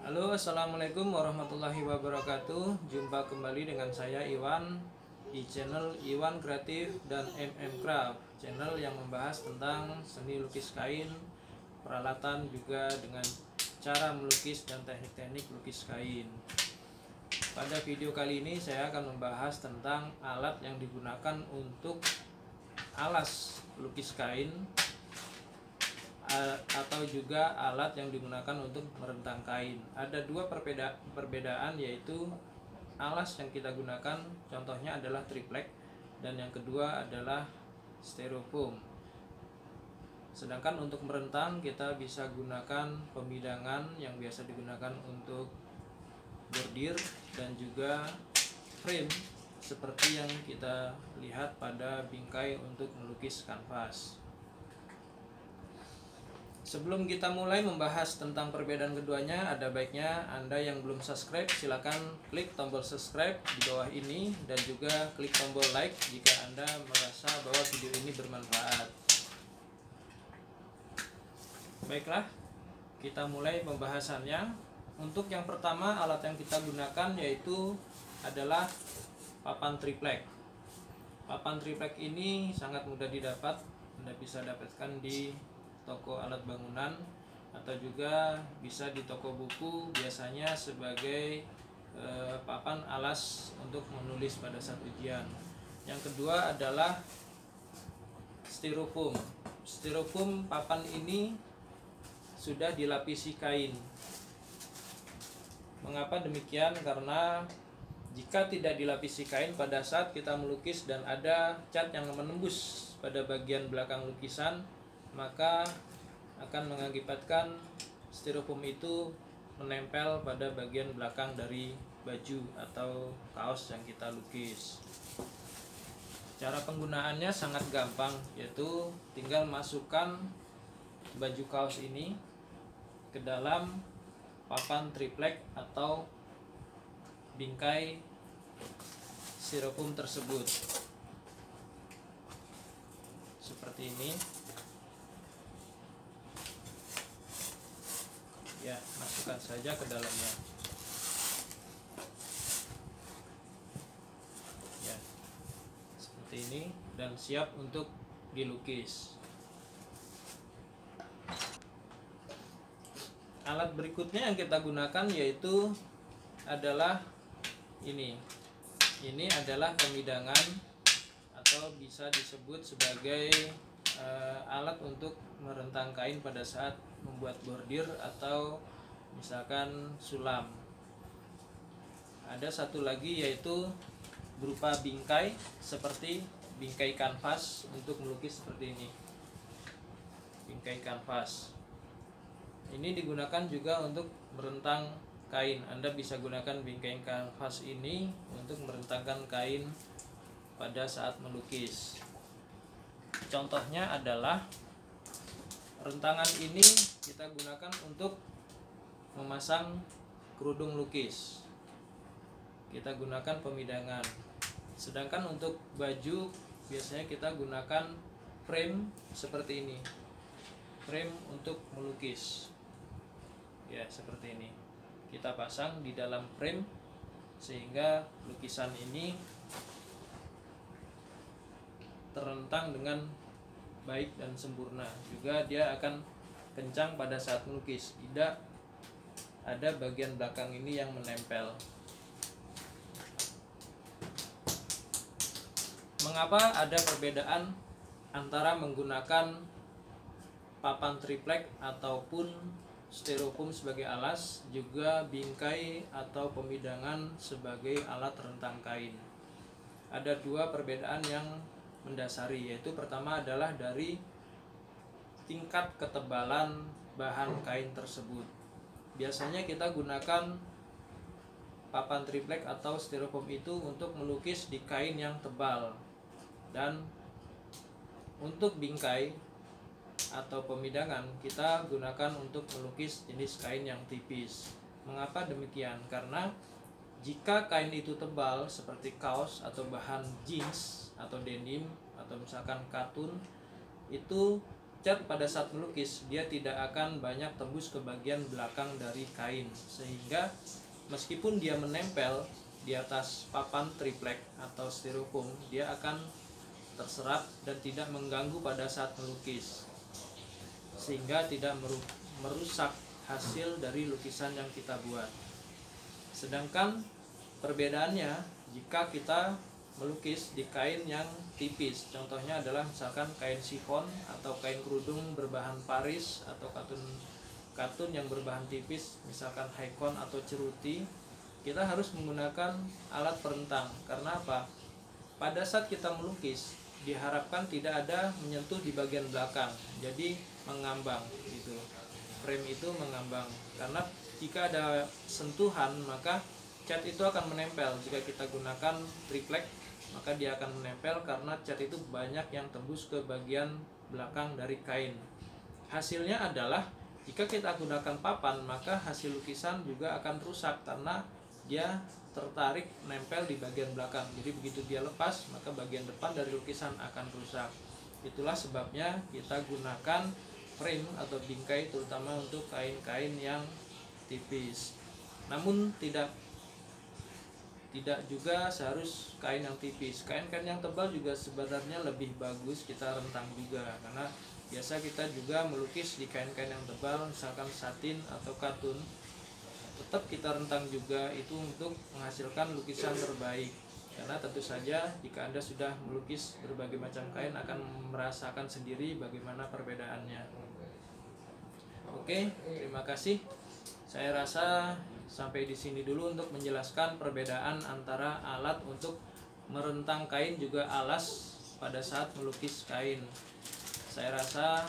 Halo, assalamualaikum warahmatullahi wabarakatuh. Jumpa kembali dengan saya Iwan di channel Iwan Kreatif dan MM Craft, channel yang membahas tentang seni lukis kain, peralatan juga dengan cara melukis dan teknik-teknik lukis kain. Pada video kali ini saya akan membahas tentang alat yang digunakan untuk alas lukis kain atau juga alat yang digunakan untuk merentang kain. Ada dua perbedaan, yaitu alas yang kita gunakan contohnya adalah triplek dan yang kedua adalah styrofoam. Sedangkan untuk merentang kita bisa gunakan pemidangan yang biasa digunakan untuk bordir dan juga frame seperti yang kita lihat pada bingkai untuk melukis kanvas. Sebelum kita mulai membahas tentang perbedaan keduanya, ada baiknya Anda yang belum subscribe silakan klik tombol subscribe di bawah ini dan juga klik tombol like jika Anda merasa bahwa video ini bermanfaat. Baiklah, kita mulai pembahasannya. Untuk yang pertama, alat yang kita gunakan yaitu adalah papan triplek. Papan triplek ini sangat mudah didapat. Anda bisa dapatkan di toko alat bangunan atau juga bisa di toko buku, biasanya sebagai papan alas untuk menulis pada saat ujian. Yang kedua adalah styrofoam. Styrofoam papan ini sudah dilapisi kain. Mengapa demikian? Karena jika tidak dilapisi kain pada saat kita melukis dan ada cat yang menembus pada bagian belakang lukisan, maka akan mengakibatkan styrofoam itu menempel pada bagian belakang dari baju atau kaos yang kita lukis. Cara penggunaannya sangat gampang, yaitu tinggal masukkan baju kaos ini ke dalam papan triplek atau bingkai styrofoam tersebut seperti ini. Ya, masukkan saja ke dalamnya. Ya, seperti ini dan siap untuk dilukis. Alat berikutnya yang kita gunakan yaitu adalah ini. Ini adalah pemidangan atau bisa disebut sebagai alat untuk merentang kain pada saat membuat bordir atau misalkan sulam. Ada satu lagi yaitu berupa bingkai seperti bingkai kanvas untuk melukis seperti ini. Bingkai kanvas. Ini digunakan juga untuk merentang kain. Anda bisa gunakan bingkai kanvas ini untuk merentangkan kain pada saat melukis. Contohnya adalah rentangan ini kita gunakan untuk memasang kerudung lukis. Kita gunakan pemidangan. Sedangkan untuk baju biasanya kita gunakan frame seperti ini. Frame untuk melukis. Ya, seperti ini. Kita pasang di dalam frame sehingga lukisan ini terentang dengan baik dan sempurna. Juga dia akan kencang pada saat melukis, tidak ada bagian belakang ini yang menempel. Mengapa ada perbedaan antara menggunakan papan triplek ataupun styrofoam sebagai alas, juga bingkai atau pemidangan sebagai alat rentang kain? Ada dua perbedaan yang mendasari, yaitu pertama adalah dari tingkat ketebalan bahan kain tersebut. Biasanya kita gunakan papan triplek atau styrofoam itu untuk melukis di kain yang tebal, dan untuk bingkai atau pemidangan kita gunakan untuk melukis jenis kain yang tipis. Mengapa demikian? Karena jika kain itu tebal seperti kaos atau bahan jeans atau denim atau misalkan katun, itu cat pada saat melukis dia tidak akan banyak tembus ke bagian belakang dari kain, sehingga meskipun dia menempel di atas papan triplek atau styrofoam, dia akan terserap dan tidak mengganggu pada saat melukis, sehingga tidak merusak hasil dari lukisan yang kita buat. Sedangkan perbedaannya jika kita melukis di kain yang tipis, contohnya adalah misalkan kain chiffon atau kain kerudung berbahan Paris atau katun yang berbahan tipis, misalkan haikon atau ceruti, kita harus menggunakan alat perentang. Karena apa? Pada saat kita melukis diharapkan tidak ada menyentuh di bagian belakang, jadi mengambang gitu. Frame itu mengambang, karena jika ada sentuhan maka cat itu akan menempel. Jika kita gunakan triplek maka dia akan menempel karena cat itu banyak yang tembus ke bagian belakang dari kain. Hasilnya adalah jika kita gunakan papan maka hasil lukisan juga akan rusak karena dia tertarik nempel di bagian belakang. Jadi begitu dia lepas maka bagian depan dari lukisan akan rusak. Itulah sebabnya kita gunakan frame atau bingkai terutama untuk kain-kain yang tipis. Namun tidak juga seharus kain yang tipis. Kain-kain yang tebal juga sebenarnya lebih bagus kita rentang juga, karena biasa kita juga melukis di kain-kain yang tebal, misalkan satin atau katun, tetap kita rentang juga, itu untuk menghasilkan lukisan terbaik. Karena tentu saja jika Anda sudah melukis berbagai macam kain akan merasakan sendiri bagaimana perbedaannya. Oke, terima kasih. Saya rasa sampai di sini dulu untuk menjelaskan perbedaan antara alat untuk merentang kain juga alas pada saat melukis kain. Saya rasa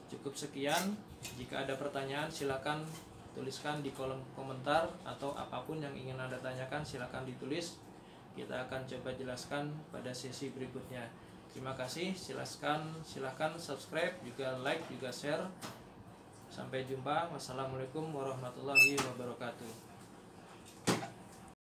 cukup sekian. Jika ada pertanyaan silakan tuliskan di kolom komentar, atau apapun yang ingin Anda tanyakan silakan ditulis. Kita akan coba jelaskan pada sesi berikutnya. Terima kasih. Silakan subscribe, juga like, juga share. Sampai jumpa. Wassalamualaikum warahmatullahi wabarakatuh.